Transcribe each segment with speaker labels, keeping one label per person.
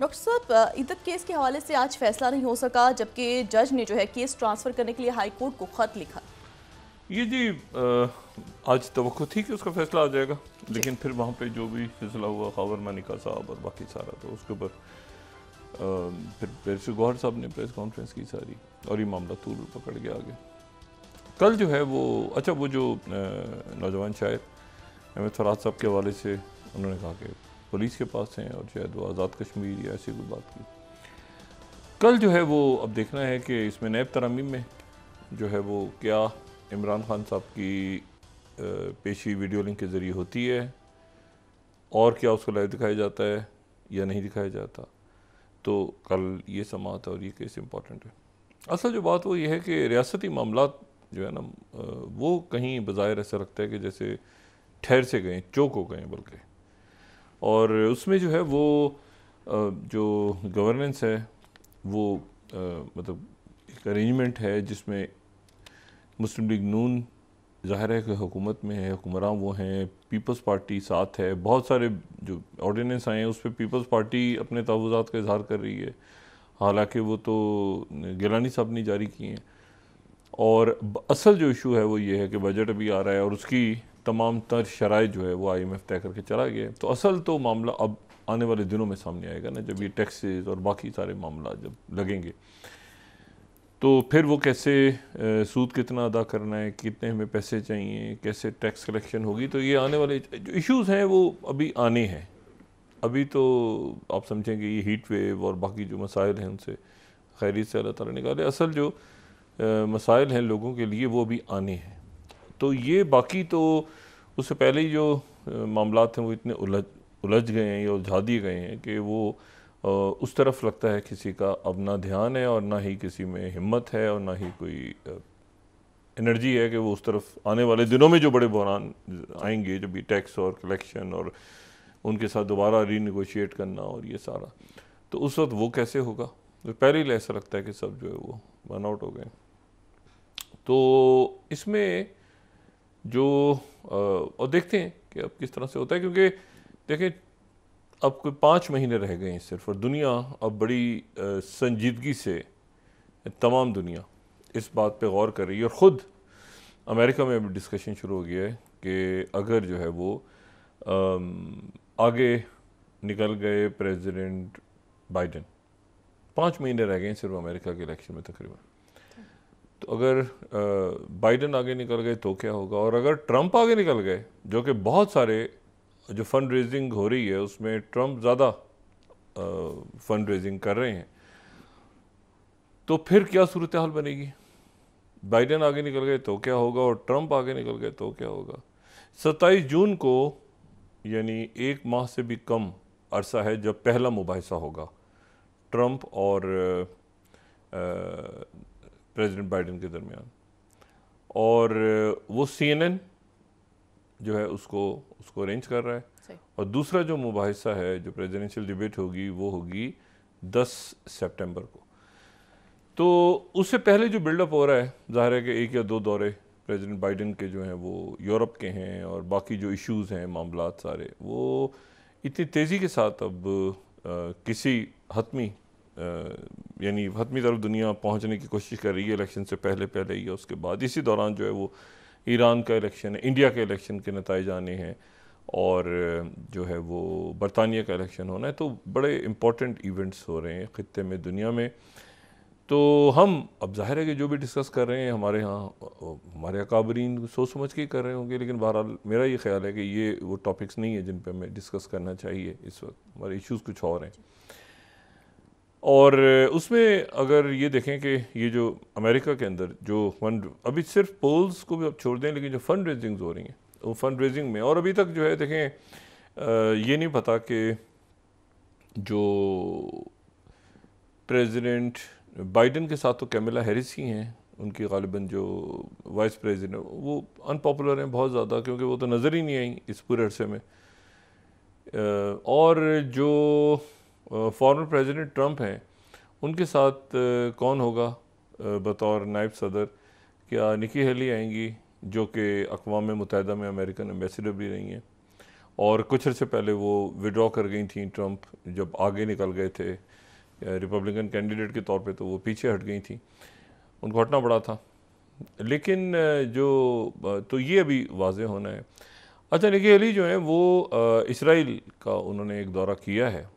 Speaker 1: Doctor साहब, इद्दत case के हवाले से आज फैसला नहीं हो सका, जबकि जज ने जो है केस ट्रांसफ़र करने के लिए हाई कोर्ट को ख़त लिखा।
Speaker 2: ये जी आज तवक्को थी कि उसका फैसला आ जाएगा,
Speaker 1: जी।
Speaker 2: लेकिन फिर वहाँ पे जो भी फैसला हुआ खावर मानिका साहब और बाकी सारा, तो उसके ऊपर फिर बैरिस्टर गौहर साहब ने प्रेस कॉन्फ्रेंस की सारी, और ये मामला तूल पकड़ गया आगे। कल जो है वो अच्छा, वो जो नौजवान शायर अहमद फराज साहब के हवाले से उन्होंने कहा कि पुलिस के पास हैं और शायद वो आज़ाद कश्मीर या ऐसी कोई बात की। कल जो है वो अब देखना है कि इसमें नैब तरमीम में जो है वो क्या इमरान खान साहब की पेशी वीडियो लिंक के ज़रिए होती है, और क्या उसको लाइव दिखाया जाता है या नहीं दिखाया जाता। तो कल ये समाअत है और ये केस इम्पॉर्टेंट है। असल जो बात वो ये है कि रियासती मामलात जो है ना, वो कहीं बज़ाहिर ऐसा लगता है कि जैसे ठहर से गए, चौक हो गए बल्कि, और उसमें जो है वो जो गवर्नेंस है वो मतलब एक अरेंजमेंट है जिसमें मुस्लिम लीग नून ज़ाहिर है कि हुकूमत में है, हुक्मरान वो हैं, पीपल्स पार्टी साथ है, बहुत सारे जो ऑर्डिनेंस आए हैं उस पर पीपल्स पार्टी अपने तहफ़्फ़ुज़ात का इजहार कर रही है, हालांकि वो तो गिलानी साहब ने जारी किए हैं। और असल जो इशू है वो ये है कि बजट अभी आ रहा है और उसकी तमाम तर शराइत जो है वो IMF तय करके चला गया है। तो असल तो मामला अब आने वाले दिनों में सामने आएगा ना, जब ये टैक्सेस और बाकी सारे मामला जब लगेंगे, तो फिर वो कैसे सूद कितना अदा करना है, कितने हमें पैसे चाहिए, कैसे टैक्स कलेक्शन होगी। तो ये आने वाले जो इश्यूज़ हैं वो अभी आने हैं। अभी तो आप समझेंगे ये हीट वेव और बाकी जो मसाइल हैं उनसे खैरियत से अल्लाह ताला निकाले। असल जो मसाइल हैं लोगों के लिए वो अभी आने हैं। तो ये बाकी तो उससे पहले ही जो मामलात हैं वो इतने उलझ गए हैं या उलझा दिए गए हैं कि वो उस तरफ लगता है किसी का अब ना ध्यान है और ना ही किसी में हिम्मत है और ना ही कोई एनर्जी है कि वो उस तरफ आने वाले दिनों में जो बड़े बहरान आएंगे, जब भी टैक्स और कलेक्शन और उनके साथ दोबारा रीनिगोशिएट करना और ये सारा, तो उस वक्त वो कैसे होगा। तो पहले ही ऐसा लगता है कि सब जो है वो बर्न आउट हो गए। तो इसमें जो और देखते हैं कि अब किस तरह से होता है, क्योंकि देखें अब कोई 5 महीने रह गए हैं सिर्फ, और दुनिया अब बड़ी संजीदगी से, तमाम दुनिया इस बात पे गौर कर रही है, और ख़ुद अमेरिका में अभी डिस्कशन शुरू हो गया है कि अगर जो है वो आगे निकल गए प्रेसिडेंट बाइडेन, 5 महीने रह गए हैं सिर्फ अमेरिका के इलेक्शन में तकरीबन, तो अगर बाइडेन आगे निकल गए तो क्या होगा, और अगर ट्रंप आगे निकल गए, जो कि बहुत सारे जो फंड रेजिंग हो रही है उसमें ट्रंप ज़्यादा फंड रेजिंग कर रहे हैं, तो फिर क्या सूरत हाल बनेगी। बाइडेन आगे निकल गए तो क्या होगा और ट्रंप आगे निकल गए तो क्या होगा। 27 जून को, यानी 1 माह से भी कम अरसा है जब पहला मुबाहिसा होगा ट्रंप और प्रेसिडेंट बाइडेन के दरमियान, और वो CNN जो है उसको अरेंज कर रहा है। और दूसरा जो मुबाहिसा है, जो प्रेसिडेंशियल डिबेट होगी, वो होगी 10 सितंबर को। तो उससे पहले जो बिल्डअप हो रहा है, ज़ाहिर है कि 1 या 2 दौरे प्रेसिडेंट बाइडेन के जो हैं वो यूरोप के हैं, और बाकी जो इश्यूज़ हैं मामलात सारे वो इतनी तेज़ी के साथ अब किसी हतमी यानी हतमी तरफ दुनिया पहुंचने की कोशिश कर रही है इलेक्शन से पहले पहले ही, उसके बाद इसी दौरान जो है वो ईरान का इलेक्शन है, इंडिया के इलेक्शन के नताइज आने हैं, और जो है वो बरतानिया का इलेक्शन होना है। तो बड़े इम्पोर्टेंट इवेंट्स हो रहे हैं ख़ित्ते में, दुनिया में। तो हम अब ज़ाहिर है कि जो भी डिस्कस कर रहे हैं हमारे यहाँ हमारे अकाबरीन सोच समझ के ही कर रहे होंगे, लेकिन बहरहाल मेरा ये ख्याल है कि ये वो टॉपिक्स नहीं है जिन पे हमें डिस्कस करना चाहिए इस वक्त, हमारे इश्यूज़ कुछ और हैं। और उसमें अगर ये देखें कि ये जो अमेरिका के अंदर जो फंड, अभी सिर्फ पोल्स को भी अब छोड़ दें, लेकिन जो फंड रेजिंग्स हो रही हैं वो फंड रेजिंग में, और अभी तक जो है देखें ये नहीं पता कि जो प्रेसिडेंट बाइडेन के साथ तो कैमिला हैरिस ही हैं, उनकी गालिबन जो वाइस प्रेसिडेंट, वो अनपॉपुलर हैं बहुत ज़्यादा, क्योंकि वो तो नज़र ही नहीं आई इस पूरे अरसे में। और जो फॉर्मर प्रेसिडेंट ट्रंप हैं, उनके साथ कौन होगा बतौर नायब सदर, क्या निकी हेली आएंगी जो कि अक़वाम मुत्तहिदा में अमेरिकन एम्बेसडर भी रही हैं, और कुछ अर्से पहले वो विड्रॉ कर गई थी ट्रंप, जब आगे निकल गए थे रिपब्लिकन कैंडिडेट के तौर पे तो वो पीछे हट गई थी, उनको हटना पड़ा था। लेकिन तो ये अभी वाज़ेह होना है। अच्छा, निकी हेली जो है वो इसराइल का उन्होंने एक दौरा किया है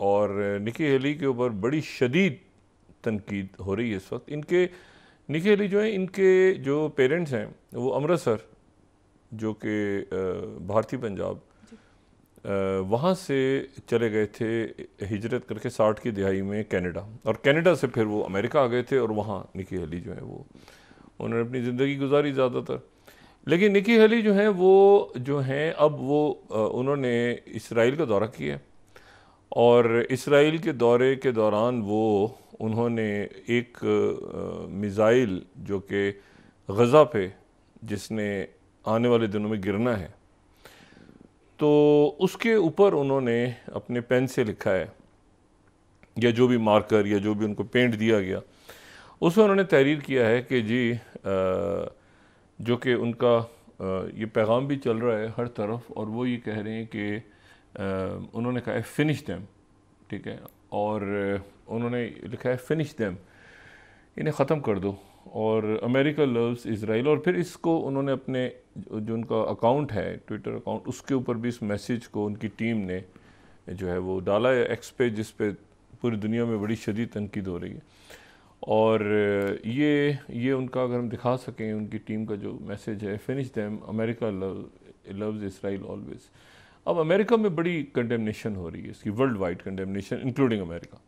Speaker 2: और निकी हेली के ऊपर बड़ी शदीद तनकीद हो रही है इस वक्त। निकी हेली जो है, इनके जो पेरेंट्स हैं वो अमृतसर, जो कि भारतीय पंजाब, वहाँ से चले गए थे हिजरत करके 60 की दिहाई में कनाडा, और कनाडा से फिर वो अमेरिका आ गए थे और वहाँ निकी हेली जो है वो उन्होंने अपनी ज़िंदगी गुजारी ज़्यादातर। लेकिन निकी हेली जो है वो जो हैं अब वो उन्होंने इसराइल का दौरा किया और इसराइल के दौरे के दौरान वो उन्होंने एक मिज़ाइल जो कि गज़ा पे जिसने आने वाले दिनों में गिरना है, तो उसके ऊपर उन्होंने अपने पेन से लिखा है, या जो भी मार्कर या जो भी उनको पेंट दिया गया, उसमें उन्होंने तहरीर किया है कि जी जो कि उनका ये पैगाम भी चल रहा है हर तरफ, और वो ये कह रहे हैं कि उन्होंने कहा है फिनिश देम, ठीक है, और उन्होंने लिखा है फिनिश देम, इन्हें ख़त्म कर दो, और अमेरिका लव्स इसराइल। और फिर इसको उन्होंने अपने जो उनका अकाउंट है, ट्विटर अकाउंट, उसके ऊपर भी इस मैसेज को उनकी टीम ने जो है वो डाला है एक्स पे, जिस पे पूरी दुनिया में बड़ी शदीद तनकीद हो रही है। और ये उनका अगर हम दिखा सकें, उनकी टीम का जो मैसेज है, finish them, America loves Israel always. अब अमेरिका में बड़ी कंडेमनेशन हो रही है इसकी, world wide condemnation including America,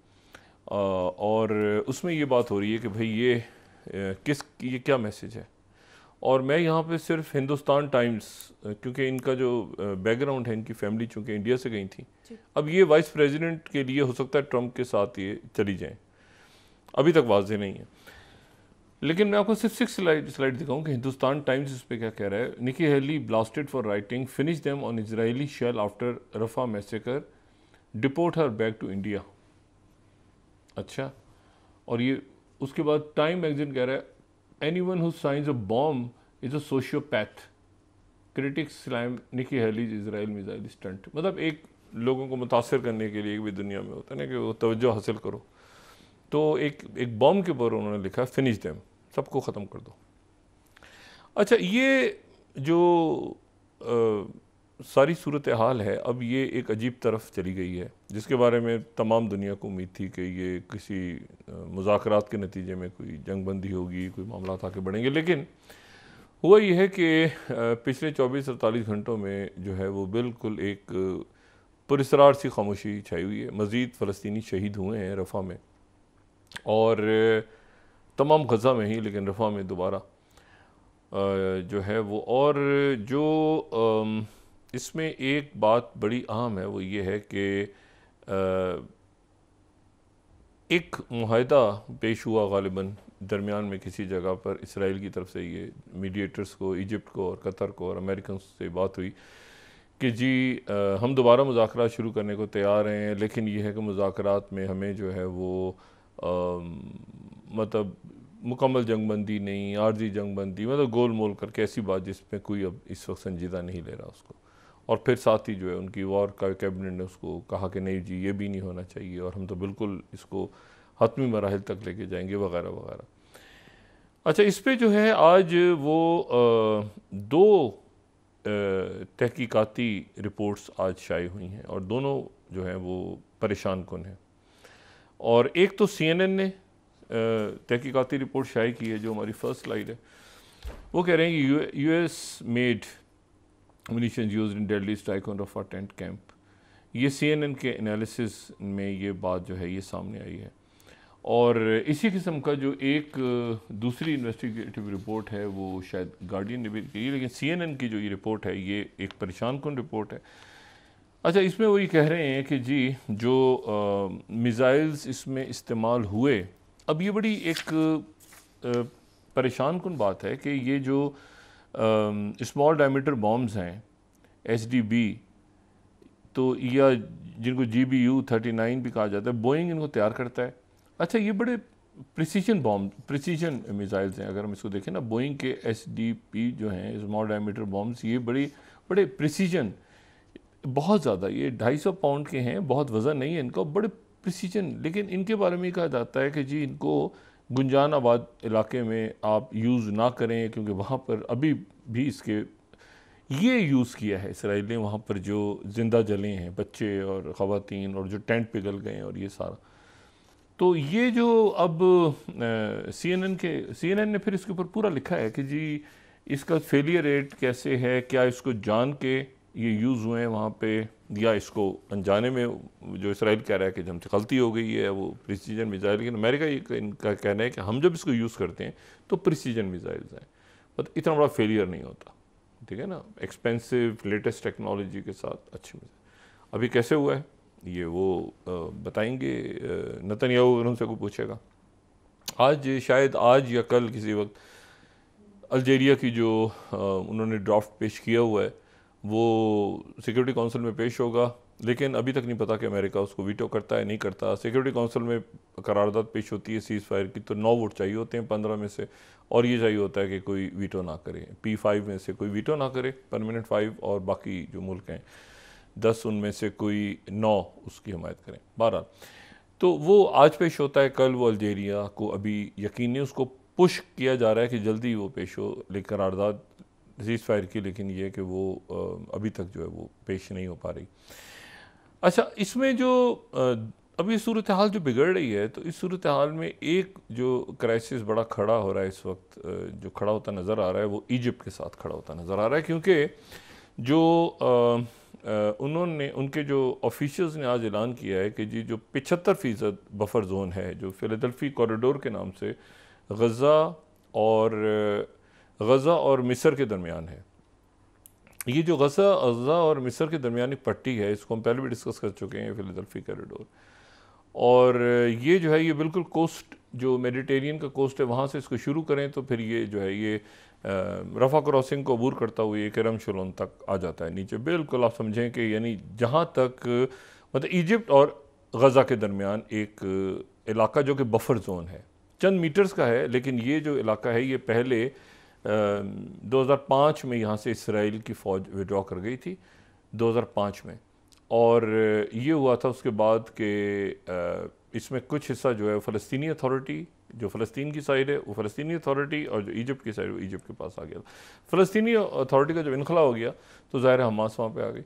Speaker 2: और उसमें ये बात हो रही है कि भाई ये क्या मैसेज है। और मैं यहाँ पे सिर्फ हिंदुस्तान टाइम्स, क्योंकि इनका जो बैकग्राउंड है, इनकी फैमिली चूँकि इंडिया से गई थी, अब ये वाइस प्रेसिडेंट के लिए हो सकता है ट्रंप के साथ ये चली जाएं, अभी तक वाज़ेह नहीं है। लेकिन मैं आपको सिर्फ 6 स्लाइड दिखाऊँ कि हिंदुस्तान टाइम्स इस पर क्या कह रहा है। Nikki Haley blasted for writing finish them on Israeli shell after Rafah massacre, deport her back to India. अच्छा, और ये उसके बाद टाइम मैगजीन कह रहा है anyone who signs a bomb is a sociopath, critics slam Nikki Haley's Israel missile stunt. मतलब एक लोगों को मुतासर करने के लिए भी दुनिया में होता है ना कि वो तवज्जो हासिल करो, तो एक बॉम्ब के ऊपर उन्होंने लिखा फिनिश देम, सबको ख़त्म कर दो। अच्छा, ये जो सारी सूरत हाल है, अब ये एक अजीब तरफ चली गई है, जिसके बारे में तमाम दुनिया को उम्मीद थी कि ये किसी मुज़ाकरात के नतीजे में कोई जंगबंदी होगी, कोई मामला आगे बढ़ेंगे। लेकिन हुआ ये है कि पिछले 24-48 घंटों में जो है वो बिल्कुल एक पुरस्रार सी खामोशी छाई हुई है। मज़ीद फ़लस्तीनी शहीद हुए हैं रफ़ा में, और तमाम गज़ा में ही, लेकिन रफ़ा में दोबारा जो है वो, और जो इसमें एक बात बड़ी अहम है वो ये है कि एक मुआहदा पेश हुआ गालिबन दरमियान में किसी जगह पर, इसराइल की तरफ से ये मीडिएटर्स को, इजिप्ट को और कतर को और अमेरिकन से बात हुई कि जी हम दोबारा मुज़ाकरात शुरू करने को तैयार हैं, लेकिन ये है कि मुज़ाकरात में हमें जो है वो मतलब मुकम्मल जंगबंदी नहीं, आर्जी जंगबंदी, मतलब गोल मोल करके ऐसी बात जिसमें कोई अब इस वक्त संजीदा नहीं ले रहा उसको। और फिर साथ ही जो है उनकी वॉर का कैबिनेट ने उसको कहा कि नहीं जी, ये भी नहीं होना चाहिए, और हम तो बिल्कुल इसको हतमी मराहिल तक लेके जाएंगे, वगैरह वगैरह। अच्छा, इस पे जो है आज वो 2 तहकीकाती रिपोर्ट्स आज शाये हुई हैं, और दोनों जो हैं वो परेशान कुन हैं। और एक तो CNN ने तहकीकाती रिपोर्ट शाये की है, जो हमारी फर्स्ट स्लाइड है। वो कह रहे हैं कि US made munitions used in deadly strike on Rafah tent camp। ये CNN के एनालिसिस में ये बात जो है ये सामने आई है। और इसी किस्म का जो एक दूसरी इन्वेस्टिगेटिव रिपोर्ट है वो शायद गार्डियन ने भी की, लेकिन CNN की जो ये रिपोर्ट है ये एक परेशान कुन रिपोर्ट है। अच्छा, इसमें वो ये कह रहे हैं कि जी जो मिसाइल्स इसमें इस्तेमाल हुए, अब ये बड़ी एक परेशान कुन बात है कि ये जो स्मॉल डायमीटर बॉम्ब्स हैं SDB, तो या जिनको GBU-39 भी कहा जाता है, बोइंग इनको तैयार करता है। अच्छा, ये बड़े प्रिसीजन मिसाइल्स हैं। अगर हम इसको देखें ना, बोइंग के SDP जो हैं स्मॉल डायमीटर बॉम्ब्स, ये बड़े प्रिसीजन बहुत ज़्यादा, ये 250 पाउंड के हैं, बहुत वज़न नहीं है इनका, बड़े प्रिसीजन। लेकिन इनके बारे में कहा जाता है कि जी इनको गुंजान आबाद इलाके में आप यूज़ ना करें, क्योंकि वहाँ पर अभी भी इसके ये यूज़ किया है इसराइल ने, वहाँ पर जो जिंदा जले हैं बच्चे और ख़वातीन और जो टेंट पिघल गए और ये सारा। तो ये जो अब CNN ने फिर इसके ऊपर पूरा लिखा है कि जी इसका फेलियर रेट कैसे है, क्या इसको जान के ये यूज़ हुए हैं वहाँ पे, या इसको अनजाने में जो इसराइल कह रहा है कि हमसे गलती हो गई है, वो प्रिसीजन मिसाइल। लेकिन अमेरिका ये इनका कहना है कि हम जब इसको यूज़ करते हैं तो प्रिसीजन मिसाइल्स हैं, बट इतना बड़ा फेलियर नहीं होता, ठीक है ना, एक्सपेंसिव लेटेस्ट टेक्नोलॉजी के साथ अच्छी मिसाइल। अभी कैसे हुआ है ये वो बताएंगे नेतन्याहू, अगर उनसे कोई पूछेगा। आज शायद आज या कल किसी वक्त अल्जीरिया की जो उन्होंने ड्राफ्ट पेश किया हुआ है वो सिक्योरिटी काउंसिल में पेश होगा, लेकिन अभी तक नहीं पता कि अमेरिका उसको वीटो करता है नहीं करता। सिक्योरिटी काउंसिल में करारदाद पेश होती है सीज़ फायर की, तो 9 वोट चाहिए होते हैं 15 में से, और ये चाहिए होता है कि कोई वीटो ना करे, P5 में से कोई वीटो ना करे, परमानेंट 5, और बाकी जो मुल्क हैं 10 उनमें से कोई 9 उसकी हिमायत करें। 12 तो वो आज पेश होता है, कल वो अल्जीरिया को अभी यकीन नहीं, उसको पुश किया जा रहा है कि जल्दी वो पेश हो, लेकिन करारदाद सीज़ फायर की, लेकिन ये कि वो अभी तक जो है वो पेश नहीं हो पा रही। अच्छा, इसमें जो अभी सूरत हाल जो बिगड़ रही है, तो इस सूरत हाल में एक जो क्राइसिस बड़ा खड़ा हो रहा है इस वक्त, जो खड़ा होता नज़र आ रहा है वो इजिप्ट के साथ खड़ा होता नज़र आ रहा है, क्योंकि जो उन्होंने उनके जो ऑफिशियल्स ने आज ऐलान किया है कि जी जो 75% बफर जोन है जो फिलाडेल्फी कॉरिडोर के नाम से गज़ा और मिस्र के दरमियान है, ये जो गज़ा और मिस्र के दरमियान एक पट्टी है, इसको हम पहले भी डिस्कस कर चुके हैं, फिलाडेल्फी कॉरिडोर। और ये जो है ये बिल्कुल कोस्ट, जो मेडिटेरियन का कोस्ट है वहाँ से इसको शुरू करें तो फिर ये जो है ये रफ़ा क्रॉसिंग को अबूर करता हुआ ये करम शलोन तक आ जाता है नीचे। बिल्कुल आप समझें कि यानी जहाँ तक मतलब इजिप्ट और गज़ा के दरमियान एक इलाका जो कि बफर जोन है, चंद मीटर्स का है, लेकिन ये जो इलाका है ये पहले 2005 में यहाँ से इसराइल की फ़ौज विड्रॉ कर गई थी 2005 में, और ये हुआ था उसके बाद कि इसमें कुछ हिस्सा जो है फ़लस्तीनी अथॉरिटी, जो फ़लस्तीन की साइड है वो फ़लस्तीनी अथॉरिटी, और जो इजिप्ट की साइड वो इजिप्ट के पास आ गया। फ़लस्तीनी अथॉरिटी का जब इनखला हो गया तो ज़ाहिर है हमास वहाँ पे आ गई।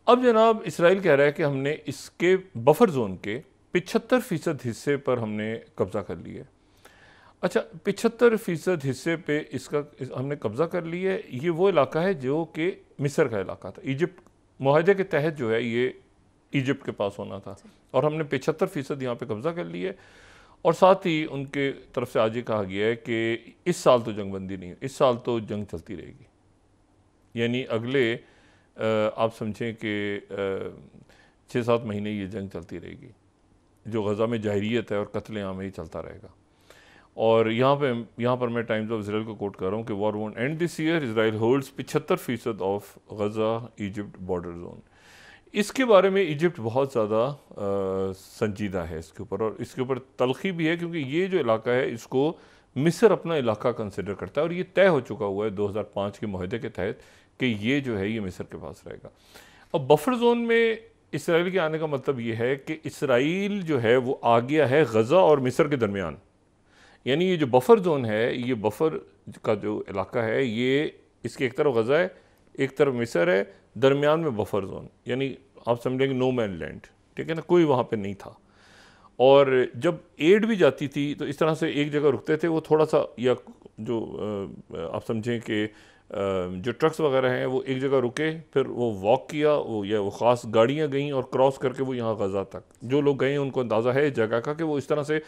Speaker 2: अब जनाब इसराइल कह रहा है कि हमने इसके बफर जोन के 75% हिस्से पर हमने कब्ज़ा कर लिया है। अच्छा, 75% हिस्से पे इसका हमने कब्ज़ा कर लिया है। ये वो इलाका है जो कि मिस्र का इलाका था, इजिप्ट मुआहदे के तहत जो है ये इजिप्ट के पास होना था, और हमने 75% यहाँ पे कब्ज़ा कर लिया है। और साथ ही उनके तरफ से आज ये कहा गया है कि इस साल तो जंगबंदी नहीं है, इस साल तो जंग चलती रहेगी, यानी अगले आप समझें कि 6-7 महीने ये जंग चलती रहेगी, जो गज़ा में जाहिरियत है और कत्ले आम ही चलता रहेगा। और यहाँ पर मैं टाइम्स ऑफ इसराइल को कोट कर रहा हूँ कि war won't and this year, Israel holds 75% of Gaza Egypt border zone. इसके बारे में इजिप्ट बहुत ज़्यादा संजीदा है इसके ऊपर, और इसके ऊपर तलखी भी है, क्योंकि ये जो इलाका है इसको मिस्र अपना इलाका कंसिडर करता है, और ये तय हो चुका हुआ है 2005 के मुआहदे के तहत कि ये जो है ये मिस्र के पास रहेगा। अब बफर जोन में इसराइल के आने का मतलब ये है कि इसराइल जो है वो आ गया है गज़ा और मिस्र के दरमियान, यानी ये जो बफर जोन है, ये बफर का जो इलाका है ये इसके एक तरफ गज़ा है, एक तरफ मिस्र है, दरमियान में बफर जोन, यानी आप समझेंगे नो मैन लैंड, ठीक है ना, कोई वहाँ पे नहीं था। और जब एड भी जाती थी तो इस तरह से एक जगह रुकते थे, वो थोड़ा सा, या जो आप समझें कि जो ट्रक्स वगैरह हैं वो एक जगह रुके, फिर वो वॉक किया, वो ख़ास गाड़ियाँ गईं और क्रॉस करके वो यहाँ गज़ा तक जो लोग गए उनको अंदाज़ा है जगह का कि वो इस तरह से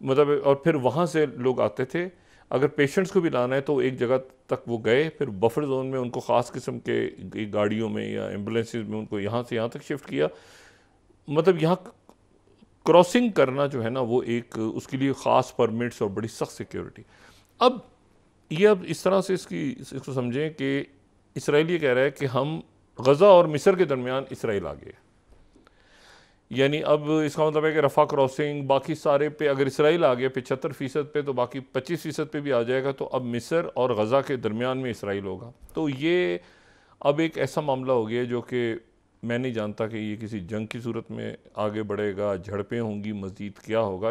Speaker 2: मतलब, और फिर वहाँ से लोग आते थे, अगर पेशेंट्स को भी लाना है तो एक जगह तक वो गए, फिर बफर जोन में उनको ख़ास किस्म के गाड़ियों में या एम्बुलेंसेज में उनको यहाँ से यहाँ तक शिफ्ट किया। मतलब यहाँ क्रॉसिंग करना जो है ना वो एक उसके लिए ख़ास परमिट्स और बड़ी सख्त सिक्योरिटी। अब इस तरह से इसको समझें कि इसराइल ये कह रहा है कि हम गज़ा और मिस्र के दरमियान इसराइल आ गए, यानी अब इसका मतलब है कि रफ़ा क्रॉसिंग बाकी सारे पे अगर इसराइल आ गया 75% पे, तो बाकी 25% पे भी आ जाएगा, तो अब मिस्र और गज़ा के दरमियान में इसराइल होगा। तो ये अब एक ऐसा मामला हो गया जो कि मैं नहीं जानता कि ये किसी जंग की सूरत में आगे बढ़ेगा, झड़पें होंगी, मज़ीद क्या होगा।